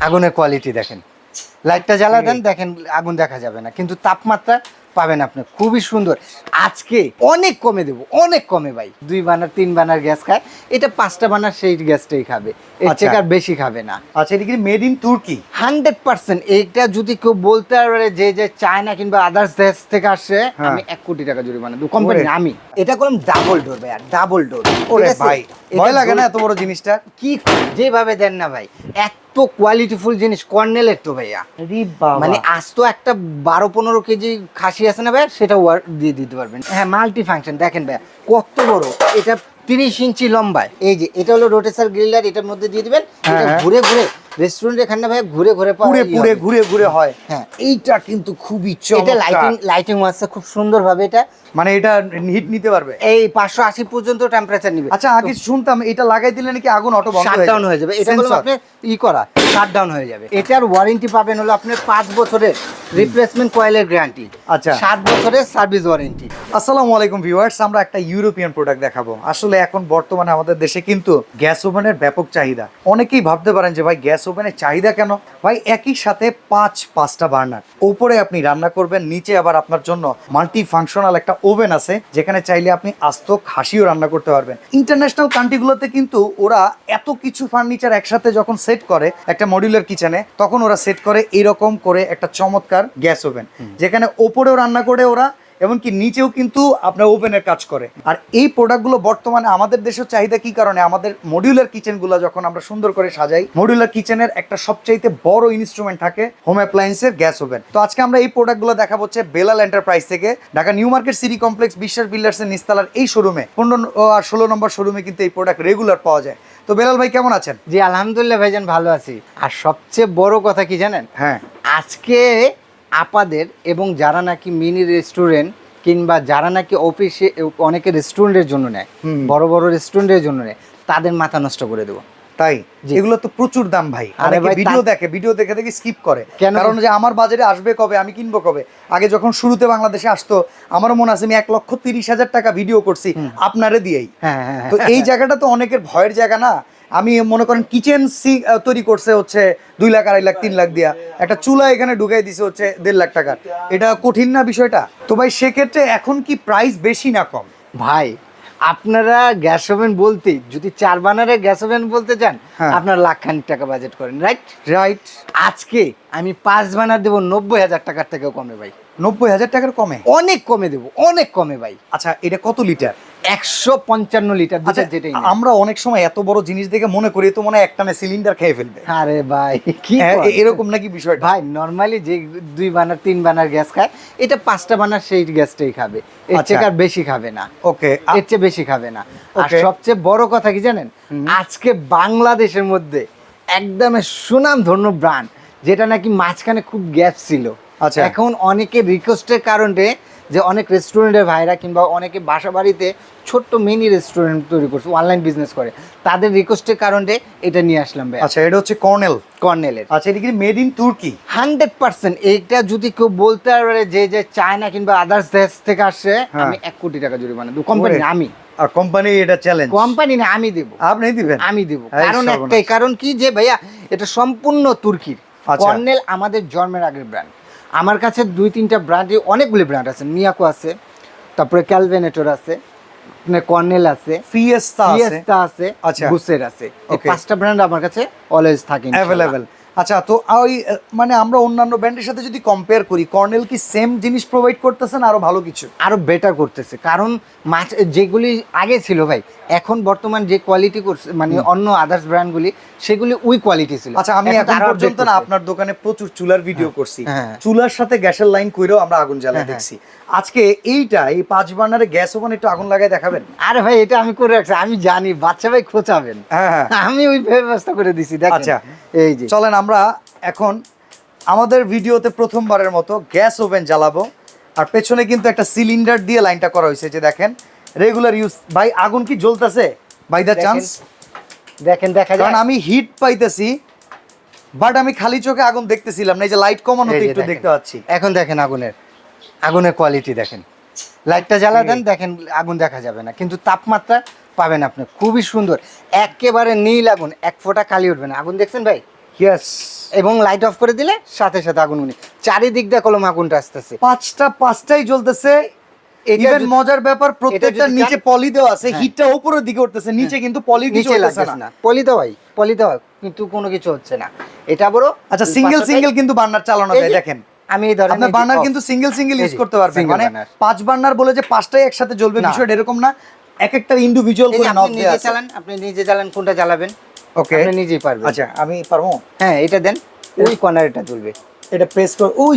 আগুনের কোয়ালিটি দেখেন, লাইটটা জ্বালা দেন দেখেন আগুন দেখা যাবে না, কিন্তু তাপমাত্রা পাবেন আপনি খুবই সুন্দর। আজকে অনেক কমে দেবো, অনেক কমে ভাই। 2 বার্নার 3 বার্নার গ্যাস খায়, এটা 5টা বার্নার সেই গ্যাসটাই খাবে, এর থেকে আর বেশি খাবে না। আচ্ছা, এটা কি মেড ইন তুর্কি? 100%। এইটা যদি কেউ বলতে পারে যে চায়না কিংবা আদার্স দেশ থেকে আসে, আমি 1 কোটি টাকা জরিমানা দেবো কোম্পানি। আমি এটা করলাম ডাবল ডোর ভাই, ডাবল ডোর। ওরে ভাই, ভয় লাগে না এত বড় জিনিসটা? কি যেভাবে দেন না ভাই, এত কোয়ালিটিফুল জিনিস কর্নেলের তো ভাইয়া। মানে আজ তো একটা 12-15 কেজি খাসি আছে না ভাই, সেটা দিয়ে দিতে পারবেন। হ্যাঁ, মাল্টি ফাংশন দেখেন ভাইয়া কত বড় এটা, 30 ইঞ্চি লম্বায়। এই যে এটা হলো রোটেসার গ্রিলার, এটার মধ্যে দিয়ে দিবেন, এটা ঘুরে ঘুরে রেস্টুরেন্ট এখানে ভাই ঘুরে ঘুরে ঘুরে হয়। হ্যাঁ, এইটা কিন্তু খুবই চমৎকার। এটা লাইটিং আছে খুব সুন্দর ভাবে। এটা মানে এটা হিট নিতে পারবে এই 580 পর্যন্ত টেম্পারেচার নিবে। আচ্ছা, আগে শুনতাম এটা লাগাই দিলে নাকি আগুন অটো বন্ধ শাটডাউন হয়ে যাবে। এটা হলো আপনি করা শাটডাউন হয়ে যাবে। এটার ওয়ারেন্টি পাবেন হলো আপনি 5 বছরের রিপ্লেসমেন্ট কয়েলের গ্যারান্টি, আচ্ছা 7 বছরের সার্ভিস ওয়ারেন্টি। আসসালামু আলাইকুম ভিউয়ার্স, আমরা একটা ইউরোপিয়ান প্রোডাক্ট দেখাবো। আসলে এখন বর্তমানে আমাদের দেশে কিন্তু গ্যাস ওভেনের ব্যাপক চাহিদা। অনেকেই ভাবতে পারেন যে ভাই গ্যাস ওভেনের চাহিদা কেন? ভাই একই সাথে 5টা বার্নার, উপরে আপনি রান্না করবেন, নিচে আবার আপনার জন্য মাল্টি ফাংশনাল একটা ওভেন আছে, যেখানে চাইলে আপনি আস্ত খাসিও রান্না করতে পারবেন। ইন্টারন্যাশনাল কান্ট্রিগুলোতে কিন্তু ওরা এত কিছু ফার্নিচার একসাথে যখন সেট করে একটা মডিউলার কিচেনে, তখন ওরা সেট করে এরকম করে একটা চমৎকার গ্যাস ওভেন, যেখানে ওপরেও রান্না করে ওরা, এমনকি নিচেও কিন্তু আপনার ওভেনের কাজ করে। আর এই প্রোডাক্টগুলো বর্তমানে আমাদের দেশের চাহিদা কি কারণে? আমাদের মডিউলার কিচেনগুলো যখন আমরা সুন্দর করে সাজাই, মডিউলার কিচেনের একটা সবচাইতে বড় ইনস্ট্রুমেন্ট থাকে হোম অ্যাপ্লায়েন্সের গ্যাস ওভেন। তো আজকে আমরা এই প্রোডাক্টগুলো দেখাবো হচ্ছে বেলাল এন্টারপ্রাইজ থেকে, Dhaka new market city complex বিশ্বাস বিল্ডার্সের নিচতলার এই শোরুমে, 15 আর 16 নম্বর শোরুমে কিন্তু এই প্রোডাক্ট রেগুলার পাওয়া যায়। তো বেলাল ভাই কেমন আছেন? জি আলহামদুলিল্লাহ ভাইজান, ভালো আছি। আর সবচেয়ে বড় কথা কি জানেন? হ্যাঁ, আজকে আপাদের এবং যারা নাকি মিনি রেস্টুরেন্ট কিংবা যারা নাকি অফিসে অনেকে রেস্টুরেন্টের জন্য নেয়, বড় বড় রেস্টুরেন্টের জন্য নেয়, তাদের মাথা নষ্ট করে দেবো। তাই এগুলো তো প্রচুর দাম ভাই। আরে ভাই, ভিডিও দেখে স্কিপ করে, কারণ যে আমার বাজারে আসবে কবে, আমি কিনবো কবে। আগে যখন শুরুতে বাংলাদেশে আসতো, আমারও মনে আছে আমি 1,30,000 টাকা ভিডিও করছি আপনারে দিয়েই। তো এই জায়গাটা তো অনেকের ভয়ের জায়গা না? আমি মনে করেন কিচেন তৈরি করছে হচ্ছে 2 লাখ 2.5 লাখ 3 লাখ দিয়া, একটা চুলা এখানে ঢুকাই দিছে হচ্ছে 1.5 লাখ টাকা। এটা কঠিন না বিষয়টা? তো ভাই সেক্ষেত্রে এখন কি প্রাইস বেশি না কম? ভাই আপনারা গ্যাস ওভেন বলতে, যদি 4 বার্নারের গ্যাস ওভেন বলতে চান, আপনার লাখখানিক টাকা বাজেট করেন, রাইট। আজকে আমি 5 বার্নার দেবো 90,000 টাকার থেকেও কমে ভাই। 90,000 টাকার কমে? অনেক কমে দেবো, অনেক কমে ভাই। আচ্ছা, এটা কত লিটার? 155 লিটার। যেটাই আমরা অনেক সময় এত বড় জিনিস দেখে মনে করি তো মনে হয় একটানে সিলিন্ডার খেয়ে ফেলবে। আরে ভাই কি এরকম নাকি বিষয়টা? ভাই নরমালি যে 2 বার্নার 3 বার্নার গ্যাস খায়, এটা 5টা বার্নার সেই গ্যাসটাই খাবে, এর থেকে আর বেশি খাবে না। ওকে, এর চেয়ে বেশি খাবে না। আর সবচেয়ে বড় কথা কি জানেন? আজকে বাংলাদেশের মধ্যে একদম সুনাম ধন্য ব্র্যান্ড, যেটা নাকি মাঝখানে খুব গ্যাপ ছিল, এখন অনেকে রিকোয়েস্টের কারণে, যে অনেক রেস্টুরেন্টের ভাইরা কিংবা অনেকে বাসা বাড়িতে ছোট্ট মিনি রেস্টুরেন্ট তৈরি করছে, অনলাইন বিজনেস করে, তাদের রিকোয়েস্টের কারণে এটা নিয়ে আসলাম ভাই। আচ্ছা, এটা হচ্ছে কর্নেলের। আচ্ছা, এটা কি মেড ইন তুর্কি? 100%। এইটা যদি কেউ বলতে পারে যে চায়না কিংবা আদার্স দেশ থেকে আসে, আমি 1 কোটি টাকা জরিমানা দেবো কোম্পানি। আমি আর কোম্পানি এটা চ্যালেঞ্জ? কোম্পানি না, আমি দেবো। আপনি দিবেন? আমি দেবো। কারণ একটাই, কারণ কি যে ভাইয়া এটা সম্পূর্ণ তুর্কির। কর্নেল আমাদের জন্মের আগের ব্র্যান্ড। আমার কাছে 2-3টা ব্র্যান্ডে, অনেকগুলি ব্র্যান্ড আছে, মিয়াকো আছে, তারপরে ক্যালভেনেটর আছে, কর্নেল আছে, ফিয়েস্তা আছে, আচ্ছা গুসের আছে। এই 5টা ব্র্যান্ড আমার কাছে অলওয়েজ থাকে अवेलेबल। আচ্ছা, তো ওই মানে আমরা অন্যান্য ব্র্যান্ডের সাথে যদি কম্পেয়ার করি, কর্নেল কি সেম জিনিস প্রোভাইড করতেছে না আরো ভালো কিছু? আরো বেটার করতেছে, কারণ মাছ যেগুলি আগে ছিল ভাই, এখন বর্তমান যে কোয়ালিটি করছে, মানে অন্য আদার্স ব্র্যান্ডগুলি, সেগুলি ওই কোয়ালিটি ছিল। আচ্ছা, আমি এখন পর্যন্ত না আপনার দোকানে প্রচুর চুলার ভিডিও করছি, চুলার সাথে গ্যাসের লাইন কইরেও আমরা আগুন জ্বালাই দেখছি। আজকে এই 5 বার্নারে গ্যাস ওভেন একটু আগুন লাগাই দেখাবেন? আরে ভাই এটা আমি করে রাখছি, আমি জানি বাচ্চা ভাই খোঁচাবেন, আমি ওই ব্যবস্থা করে দিছি। আচ্ছা, এই যে চলেন আমরা এখন আমাদের ভিডিওতে প্রথমবারের মতো গ্যাস ওভেন জ্বালাবো। আর পেছনে কিন্তু একটা সিলিন্ডার দিয়ে লাইনটা করা হয়েছে, যে দেখেন রেগুলার ইউজ। ভাই আগুন কি জ্বলতেছে? বাই দা চান্স দেখেন, দেখা যায়, কারণ আমি হিট পাইতেছি, বাট আমি খালি চোখে আগুন দেখতেছিলাম না। এই যে লাইট কমানোতে একটু দেখতে পাচ্ছি। এখন দেখেন আগুনের কোয়ালিটি দেখেন, লাইটটা জ্বালা দেন দেখেন আগুন দেখা যাবে না, কিন্তু তাপমাত্রা পাবেন আপনি খুবই সুন্দর, একেবারে নীল আগুন, 1 ফোঁটা কালি উঠবে না। আগুন দেখছেন ভাই? ইয়েস, এবং লাইট অফ করে দিলে সাথে সাথে আগুন উনি চারিদিক দিয়ে কলম আগুনটা আসতেছে। পাঁচটাই জ্বলতেছে। ইভেন মজার ব্যাপার প্রত্যেকটা নিচে পলি দেওয়া আছে, হিটটা উপরের দিকে উঠতেছে, নিচে কিন্তু পলি কিছু নিচে লাগছে লাগছে না, পলি দেওয়া কিন্তু কোনো কিছু হচ্ছে না। এটা বড় আচ্ছা সিঙ্গেল কিন্তু বার্নার চালানো যায়। দেখেন আমি এই ধরনের আপনি বার্নার কিন্তু সিঙ্গেল ইউজ করতে পারবেন, মানে 5 বার্নার বলে যে 5টাই একসাথে জ্বলবে বিষয়টা এরকম না, এক একটা ইন্ডিভিজুয়াল করে নব দেয়া আছে। আপনি নিজে চালান, কোনটা চালাবেন ওকে আপনি নিজেই পারবেন। আচ্ছা আমি পারবো, হ্যাঁ এটা দেন, ওই কর্নার এটা জ্বলবে, এটা প্রেস করে ওই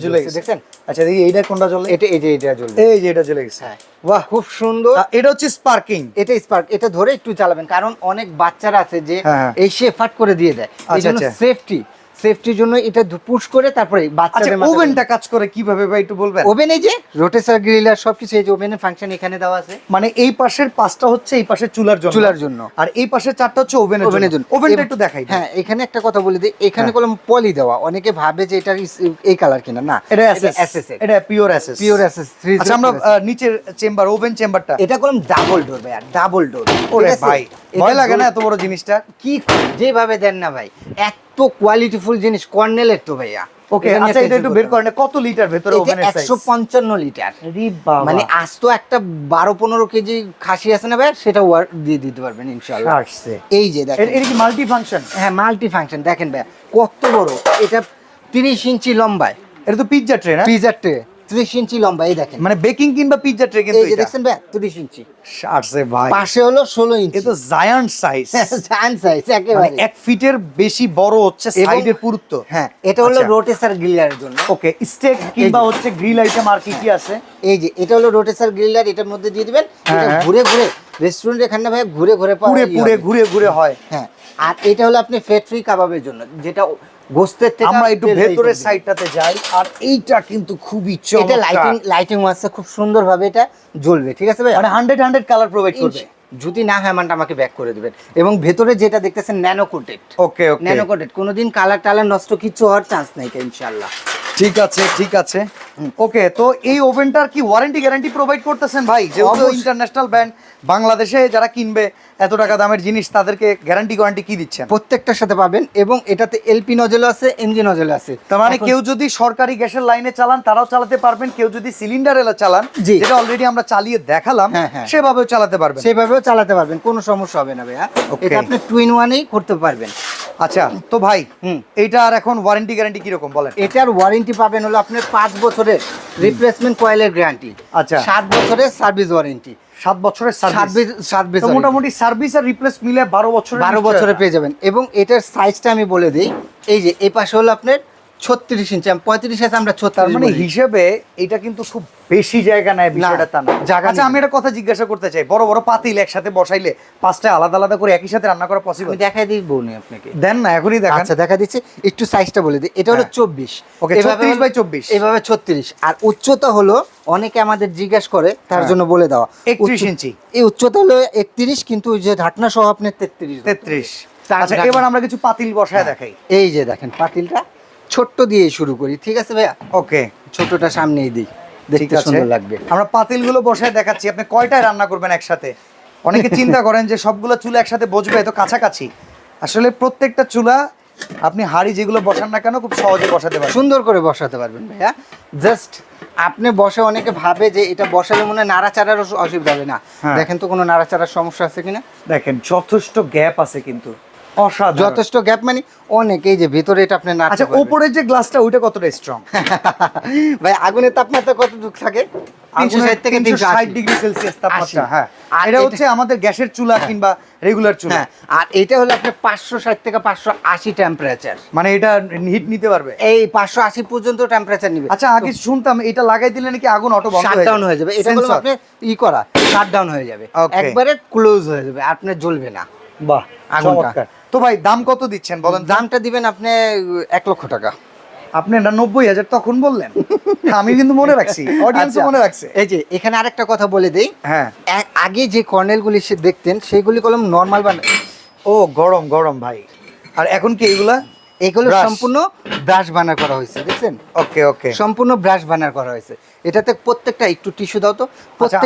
জ্বলে গেছে দেখছেন। আচ্ছা দেখি এইটা কোনটা জ্বলে, এটা এই যে এটা জ্বলবে, এই যে এটা জ্বলে গেছে। হ্যাঁ বাহ খুব সুন্দর। এটা হচ্ছে স্পার্কিং, এটা স্পার্ক, এটা ধরে একটু চালাবেন, কারণ অনেক বাচ্চারা আছে যে হ্যাঁ। এসে ফাট করে দিয়ে দেয়, এই জন্য সেফটির জন্য এটা পুশ করে তারপরে বাচ্চাদের মাথায়। ওভেনটা কাজ করে কিভাবে ভাই একটু বলবেন? ওভেন এই যে রোটেসার গ্রিলার সবকিছু, এই যে ওভেনের ফাংশন এখানে দেওয়া আছে। মানে এই পাশের 5টা হচ্ছে এই পাশে চুলার জন্য, আর এই পাশের 4টা হচ্ছে ওভেনের জন্য। ওভেনটা একটু দেখাই। হ্যাঁ এখানে একটা কথা বলে দিই, এখানে কলম পলি দেওয়া, অনেকে ভাবে যে এটা এই কালার কিনা, না এটা এসএস, এটা পিওর এসএস। আচ্ছা আমরা নিচের চেম্বার, ওভেন চেম্বারটা, এটা কলম ডাবল ডোর ভাই, আর ডাবল ডোর। ওরে ভাই ভয় লাগে না এত বড় জিনিসটা? কি যেভাবে দেন না ভাই, এত কোয়ালিটিফুল জিনিস, কর্নেলের তো ভাইয়া। ওকে আচ্ছা এটা একটু বের করেন, কত লিটার ভেতরে ওভেনের সাইজ? 155 লিটার। রি বাবা, মানে আজ তো একটা 12-15 কেজি খাসি আছে না ভাই, সেটা ওয়ার দিয়ে দিতে পারবেন ইনশাআল্লাহ। এই যে দেখেন এটা কি মাল্টি ফাংশন? হ্যাঁ মাল্টি ফাংশন, দেখেন ভাই কত বড়, এটা 30 ইঞ্চি লম্বায়। এটা তো পিজ্জা ট্রে না? পিজ্জা ট্রে 30 ইঞ্চি লম্বা, এই দেখেন মানে বেকিং কিংবা পিজ্জা ট্রে কিন্তু এই যে দেখছেন ভাই 30 ইঞ্চি, আসছে ভাই পাশে হলো 16 ইঞ্চি। এটা তো জায়ান্ট সাইজ, জায়ান্ট সাইজ একেবারে, মানে 1 ফিটের বেশি বড় হচ্ছে সাইডের পুরুত্ব। হ্যাঁ এটা হলো রোটেসার গ্রিলারের জন্য। ওকে স্টেক কিংবা হচ্ছে গ্রিল আইটেম আর কি কি আছে? এই যে এটা হলো রোটেসার গ্রিলার, এটার মধ্যে দিয়ে দিবেন, এটা ঘুরে ঘুরে রেস্টুরেন্ট এখানে ভাই ঘুরে ঘুরে হয়। হ্যাঁ আর এটা হলো আপনি ফ্যাট ফ্রি কাবাবের জন্য, যেটা গোস্তের থেকে। আমরা একটু ভেতরের সাইডটাতে যাই, আর এইটা কিন্তু খুবই চমৎকার, এটা লাইটিং আছে খুব সুন্দর ভাবে, এটা জ্বলবে, ঠিক আছে ভাই, মানে 100 কালার প্রোভাইড করবে। যদি না হয় মানটা আমাকে ব্যাক করে দিবেন। এবং ভেতরে যেটা দেখতেছেন ন্যানো কোটেড। ওকে ন্যানো কোটেড, কোনোদিন কালার টালার নষ্ট কিছু হওয়ার চান্স নাই ইনশাআল্লাহ। ঠিক আছে ওকে। তো এই ওভেনটার কি ওয়ারেন্টি গ্যারান্টি প্রোভাইড করতেছেন ভাই? যেহেতু ইন্টারন্যাশনাল ব্র্যান্ড, বাংলাদেশে যারা কিনবে এত টাকা দামের জিনিস, তাদেরকে গ্যারান্টি ওয়ারেন্টি কি দিচ্ছেন? প্রত্যেকটার সাথে পাবেন, এবং এটাতে এলপি নজল আছে, এনজি নজল আছে। তার মানে কেউ যদি সরকারি গ্যাসের লাইনে চালান তারাও চালাতে পারবেন, কেউ যদি সিলিন্ডারে চালান, যেটা অলরেডি আমরা চালিয়ে দেখালাম, সেভাবেও চালাতে পারবেন, কোনো সমস্যা হবে না ভাইয়া। এটা আপনি 2 in 1 করতে পারবেন। আচ্ছা তো ভাই এইটা আর এখন ওয়ারেন্টি গ্যারান্টি কি রকম বলেন? এটার ওয়ারেন্টি পাবেন হলো আপনার 5 বছরের রিপ্লেসমেন্ট কয়েলের গ্যারান্টি। আচ্ছা 7 বছরের সার্ভিস ওয়ারেন্টি। 7 বছরের সার্ভিস, মোটামুটি সার্ভিস আর রিপ্লেস মিলে 12 বছরে পেয়ে যাবেন। এবং এটার সাইজটা আমি বলে দিই, এই যে এই পাশে হলো আপনার 36 ইঞ্চি, 35 আছে, আমরা 36 মানে হিসেবে এটা কিন্তু খুব বেশি জায়গা নেয় বিষয়টা তা না। আচ্ছা আমি একটা কথা জিজ্ঞাসা করতে চাই, বড় বড় পাতিল একসাথে বসাইলে 5টা আলাদা আলাদা করে একই সাথে রান্না করা পসিবল? আমি দেখাই দিই বউনি আপনাকে, দেন না এখনই দেখান। আচ্ছা দেখা দিচ্ছি, একটু সাইজটা বলে দিই। এটা হলো 24, ওকে 34/24, এভাবে 36। আর উচ্চতা হলো, অনেকে আমাদের জিজ্ঞাসা করে তার জন্য বলে দেওয়া, 31 ইঞ্চি। এই উচ্চতা হলো 31, কিন্তু ওই যে ঢাকনা সহ আপনার 33। আচ্ছা এবার আমরা কিছু পাতিল বসায় দেখাই। এই যে দেখেন পাতিলটা ছোট্ট দিয়ে শুরু করি, ঠিক আছে ভাইয়া? ওকে ছোটটা সামনেই দিই, দেখতে সুন্দর লাগবে। আমরা পাতিলগুলো বসায় দেখাচ্ছি, আপনি কয়টায় রান্না করবেন একসাথে? অনেকে চিন্তা করেন যে সবগুলো চুলা একসাথে বসবে, এত কাছাকাছি। আসলে প্রত্যেকটা চুলা আপনি হাঁড়ি যেগুলো বসান না কেন খুব সহজে বসাতে পারবেন, সুন্দর করে বসাতে পারবেন ভাইয়া। জাস্ট আপনি বসে, অনেকে ভাবে যে এটা বসালে মনে হয় নাড়াচাড়ার অসুবিধা হবে না। দেখেন তো কোনো নাড়াচাড়ার সমস্যা আছে কিনা, দেখেন যথেষ্ট গ্যাপ আছে, কিন্তু যথেষ্ট গ্যাপ, মানে অনেক। এই যে ভিতরে এটা আপনি না, আচ্ছা উপরের যে গ্লাসটা ওইটা কতটা স্ট্রং ভাই? আগুনের তাপমাত্রা কতটুকু থাকে? 360 থেকে 360 ডিগ্রি সেলসিয়াস তাপমাত্রা। হ্যাঁ আর এটা হচ্ছে আমাদের গ্যাসের চুলা কিংবা রেগুলার চুলা। আর এটা হলো আপনার 560 থেকে 580 টেম্পারেচার, মানে এটা হিট নিতে পারবে, এই 580 পর্যন্ত টেম্পারেচার নিবে। আচ্ছা আগে শুনতাম এটা লাগাই দিলে নাকি আগুন অটো বন্ধ শাটডাউন হয়ে যাবে, এটা হলো আপনি করা শাটডাউন হয়ে যাবে, একবারে ক্লোজ হয়ে যাবে, আপনার জ্বলবে না। বাহ চমৎকার। তো ভাই দাম কত দিচ্ছেন বলেন? দামটা দিবেন আপনি 1 লক্ষ টাকা। আপনি না 90,000 তখন বললেন, আমি কিন্তু মনে রাখছি, অডিয়েন্স মনে রাখছে। এই যে এখানে আরেকটা কথা বলে দেই, হ্যাঁ আগে যে কর্নেলগুলি দেখতেন সেগুলি কলম নরমাল ও গরম ভাই, আর এখন কি এগুলো সম্পূর্ণ ব্রাশ বানার করা হয়েছে, দেখছেন? ওকে সম্পূর্ণ ব্রাশ বানার করা হয়েছে। এটাতে প্রত্যেকটা একটু টিস্যু দাও তো,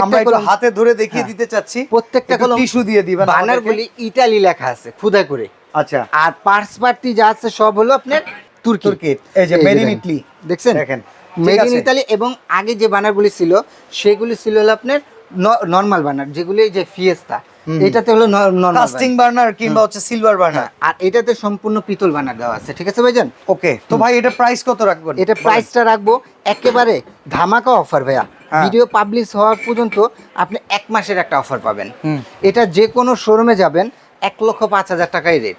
আমরা একটু হাতে ধরে দেখিয়ে দিতে চাচ্ছি, প্রত্যেকটা কলম টিস্যু দিয়ে দিবেন। বানারগুলি ইতালি লেখা আছে খোদাই করে, আচ্ছা, আর পার্টস পার্টি যা আছে সব হলো আপনার তুর্কি। এই যে মেড ইন ইটালি দেখছেন, দেখেন, মেড ইন ইতালি। এবং আগে যে বানারগুলি ছিল সেগুলি ছিল হলো আপনার নরমাল বানার, যেগুলি যে ফিয়েস্তা, এটাতে হলো নরমাল কাস্টিং বার্নার কিংবা হচ্ছে সিলভার বার্নার, আর এটাতে সম্পূর্ণ পিতল বানার দেওয়া আছে। ঠিক আছে ভাইজান? ওকে। তো ভাই এটা প্রাইস কত রাখবেন? এটা প্রাইসটা রাখবো একেবারে ধামাকা অফার ভাইয়া। ভিডিও পাবলিশ হওয়ার পর্যন্ত আপনি 1 মাসের একটা অফার পাবেন। এটা যে কোনো শোরুমে যাবেন 1,05,000 টাকায় রেট,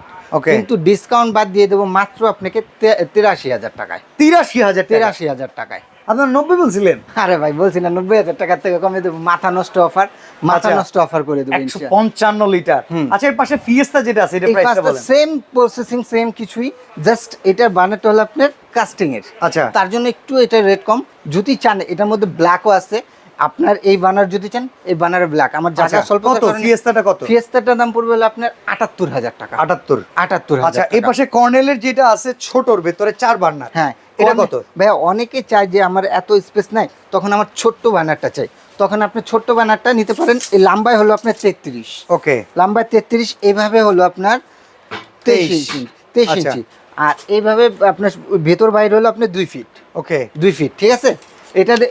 কিন্তু ডিসকাউন্ট বাদ দিয়ে দেবো মাত্র আপনাকে 83,000 টাকায়। 83,000 টাকায়। আপনার 90 বলছিলেন? আরে ভাই বলছি না 90,000 টাকার থেকে কমে দেবো। মাথা নষ্ট অফার, মাথা নষ্ট অফার করে দেবো। 155 লিটার। আচ্ছা, এর পাশে ফিয়েস্তা যেটা আছে এটা প্রাইসটা বলেন। সেম প্রসেসিং, সেম কিছুই, জাস্ট এটার বানারটা হলো আপনার কাস্টিং এর। আচ্ছা, তার জন্য একটু এটা রেট কম। যদি চান এটার মধ্যে ব্ল্যাকও আছে, আপনার এই বানার যদি চান এই বানারের ব্ল্যাক। আমার জায়গা স্বল্প। কত ফিয়েস্তাটা? কত ফিয়েস্তাটার দাম পড়বে হলো আপনার 78,000 টাকা। 78। আচ্ছা, এই পাশে কর্নেলের যেটা আছে ছোটর ভেতরে 4 বার্নার, হ্যাঁ, এটা কত? ভাইয়া অনেকে চায় যে আমার এত স্পেস নাই, তখন আমার ছোট্ট বানারটা চাই, তখন আপনি ছোট্ট বানারটা নিতে পারেন। এই লম্বায় হলো আপনার 33। ওকে, লম্বায় 33, এইভাবে হলো আপনার 23 ইঞ্চি। আর এইভাবে আপনার ভেতর বাইরে হলো আপনার 2 ফিট। ওকে, 2 ফিট। ঠিক আছে?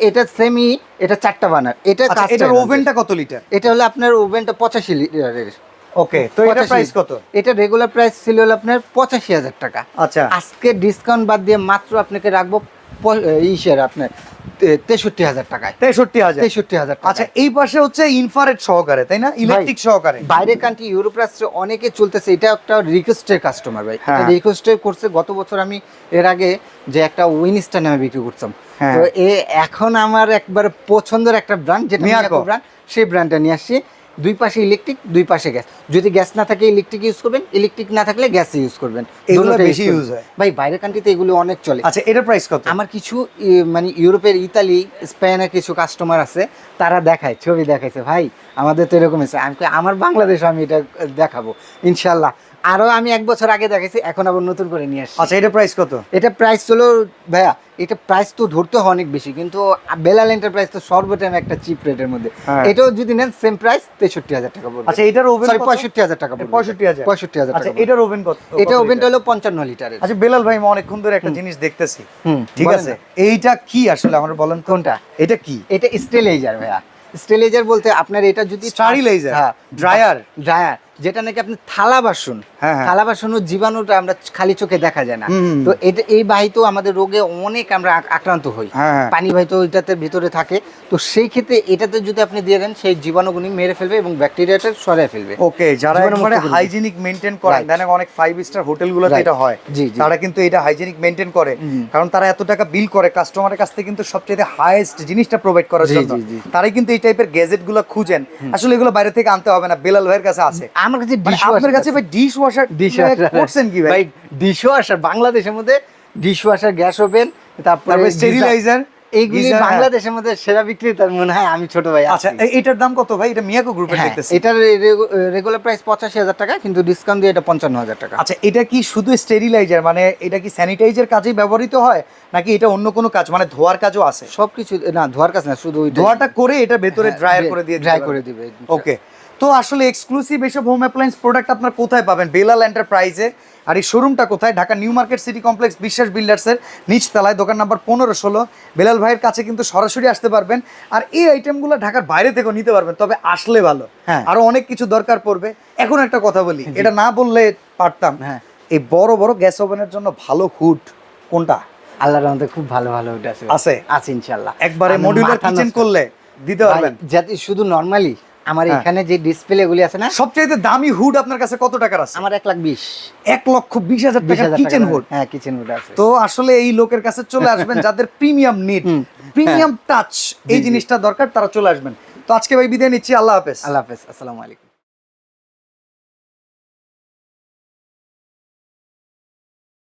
এটা সেমি, এটা 4টা বানার। এটার ওভেনটা কত লিটার? এটা হলো আপনার ওভেনটা 85 লিটারের। ওকে, তো এটা প্রাইস কত? এটা রেগুলার প্রাইস ছিল হলো আপনার 85,000 টাকা। আচ্ছা, আজকে ডিসকাউন্ট বাদ দিয়ে মাত্র আপনাকে রাখবো আপনার 63,000 টাকায়। 63,000। আচ্ছা, এই পাশে হচ্ছে ইনফ্রারেড সহকারে, তাই না? ইলেকট্রিক সহকারে। বাইরের কান্ট্রি ইউরোপ রাষ্ট্রে অনেকে চলতেছে। এটা একটা রিকোয়েস্টের কাস্টমার ভাই, এটা রিকোয়েস্টের করছে। গত বছর আমি এর আগে যে একটা উইনস্টার নামে বিক্রি করতাম, তো এখন আমার একবার পছন্দের একটা ব্র্যান্ড, যেটা মিয়াকো ব্র্যান্ড, সেই ব্র্যান্ডটা নিয়ে আসছি। 2 পাশে ইলেকট্রিক, 2 পাশে গ্যাস। যদি গ্যাস না থাকে ইলেকট্রিক ইউজ করবেন, ইলেকট্রিক না থাকলে গ্যাস ইউজ করবেন। এগুলো বেশি ইউজ হয় ভাই, বাইরের কান্ট্রিতে এগুলো অনেক চলে। আচ্ছা, এটার প্রাইস কত? আমার কিছু মানে ইউরোপের, ইতালি, স্পেনের কিছু কাস্টমার আছে, তারা দেখায়, ছবি দেখাইছে, ভাই আমাদের তো এরকম হয়েছে। আমার বাংলাদেশে আমি এটা দেখাবো ইনশাল্লাহ। আরো আমি 1 বছর আগে দেখেছি, এখন আবার নতুন করে নিয়ে আসছি। আচ্ছা, এটা প্রাইস কত? এটা প্রাইস হলো ভাইয়া, এটা প্রাইস তো ধরতে হয় অনেক বেশি, কিন্তু বেলাল এন্টারপ্রাইজ তো সর্বটাইম একটা চিপ রেটের মধ্যে। এটাও যদি নেন সেম প্রাইস 63,000 টাকা পড়বে। আচ্ছা, এটার ওভেন 65,000 টাকা পড়বে। 65,000। আচ্ছা, এটার ওভেন কত? এটা ওভেনটা হলো 55 লিটারের। আচ্ছা বেলাল ভাই, আমি অনেকক্ষণ ধরে একটা জিনিস দেখতেছি। ঠিক আছে, এইটা কি আসলে আমার বলেন তো? কোনটা? এটা কি? এটা স্টেরিলাইজার ভাইয়া। স্টেরিলাইজার বলতে আপনার এটা যদি স্টেরিলাইজার, ড্রায়ার, যেটা নাকি আপনি থালা বাসন, থালা বাসনের জীবাণুটা আমরা খালি চোখে দেখা যায় না, তো এটা এই বাহিত আমাদের রোগে অনেক আমরা আক্রান্ত হই। পানি বাহিত এটাতে ভিতরে থাকে, তো সেই ক্ষেত্রে এটাতে যদি আপনি দিয়ে দেন, সেই জীবাণুগুলি মেরে ফেলবে এবং ব্যাকটেরিয়াটা সরিয়ে ফেলবে। ওকে, যারা একবারে হাইজিনিক মেইনটেইন করেন, দেখেন অনেক 5 স্টার হোটেলগুলোতে এটা হয়, তারা কিন্তু এটা হাইজিনিক মেইনটেইন করে, কারণ তারা এত টাকা বিল করে কাস্টমারের কাছ থেকে, কিন্তু সবচেয়ে হাইয়েস্ট জিনিসটা প্রোভাইড করার জন্য তারাই কিন্তু এই টাইপের গ্যাজেটগুলো খুঁজেন। আসলে এগুলো বাইরে থেকে আনতে হবে না, বেলাল ভাইয়ের কাছে আছে। আমার কাছে আপনার কাছে ভাই ডিশ ওয়াশার করছেন কি ভাই? ডিশ ওয়াশার বাংলাদেশের মধ্যে, ডিশ ওয়াশার, গ্যাস ওভেন, তারপরে স্টেরিলাইজার, এইগুলি বাংলাদেশের মধ্যে সেরা বিক্রেতা মনে হয় আমি ছোট ভাই। আচ্ছা, এটার দাম কত ভাই? এটা মিয়াকো গ্রুপের দেখতেছি। এটার রেগুলার প্রাইস 85,000 টাকা, কিন্তু ডিসকাউন্ট দিয়ে এটা 55,000 টাকা। আচ্ছা, এটা কি শুধু স্টেরিলাইজার, মানে এটা কি স্যানিটাইজার কাজেই ব্যবহৃত হয়, নাকি এটা অন্য কোনো কাজ, মানে ধোয়ার কাজও আছে? সবকিছু না, ধোয়ার কাজ না, শুধু ধোয়াটা করে এটা ভেতরে ড্রায়ার করে দিয়ে ড্রাই করে দিবে। ওকে, তো আসলে এক্সক্লুসিভ এসব হোম অ্যাপ্লায়েন্স প্রোডাক্ট আপনার কোথায় পাবেন? বেলাল এন্টারপ্রাইজে। আর এই শোরুমটা কোথায়? Dhaka new market city complex, বিশ্বাস বিল্ডার্সের নিচতলায়, দোকান নাম্বার 15-16। বেলাল ভাইয়ের কাছে কিন্তু সরাসরি আসতে পারবেন, আর এই আইটেমগুলো ঢাকার বাইরে থেকেও নিতে পারবেন, তবে আসলে ভালো। আরো অনেক কিছু দরকার পড়বে। এখন একটা কথা বলি, এটা না বললে পারতাম, এই বড় বড় গ্যাস ওভেনের জন্য ভালো হুড কোনটা? আল্লাহর রহমতে খুব ভালো ভালো হুড আছে ইনশাআল্লাহ। একবারে মডিউলার কিচেন করলে দিতে পারবেন। যাতে শুধু নরমালি আমার এখানে যে ডিসপ্লে গুলি আছে না, সবচেয়ে দামি হুড আপনার কাছে কত টাকার আছে? আমার 1,20,000। 1,20,000 টাকা কিচেন হুড? হ্যাঁ, কিচেন হুড আছে। তো আসলে এই লোকের কাছে চলে আসবেন যাদের প্রিমিয়াম নিড, প্রিমিয়াম টাচ, এই জিনিসটা দরকার, তারা চলে আসবেন। তো আজকে ভাই বিদায় নিচ্ছি, আল্লাহ হাফেজ। আল্লাহ হাফেজ, আসসালামু আলাইকুম।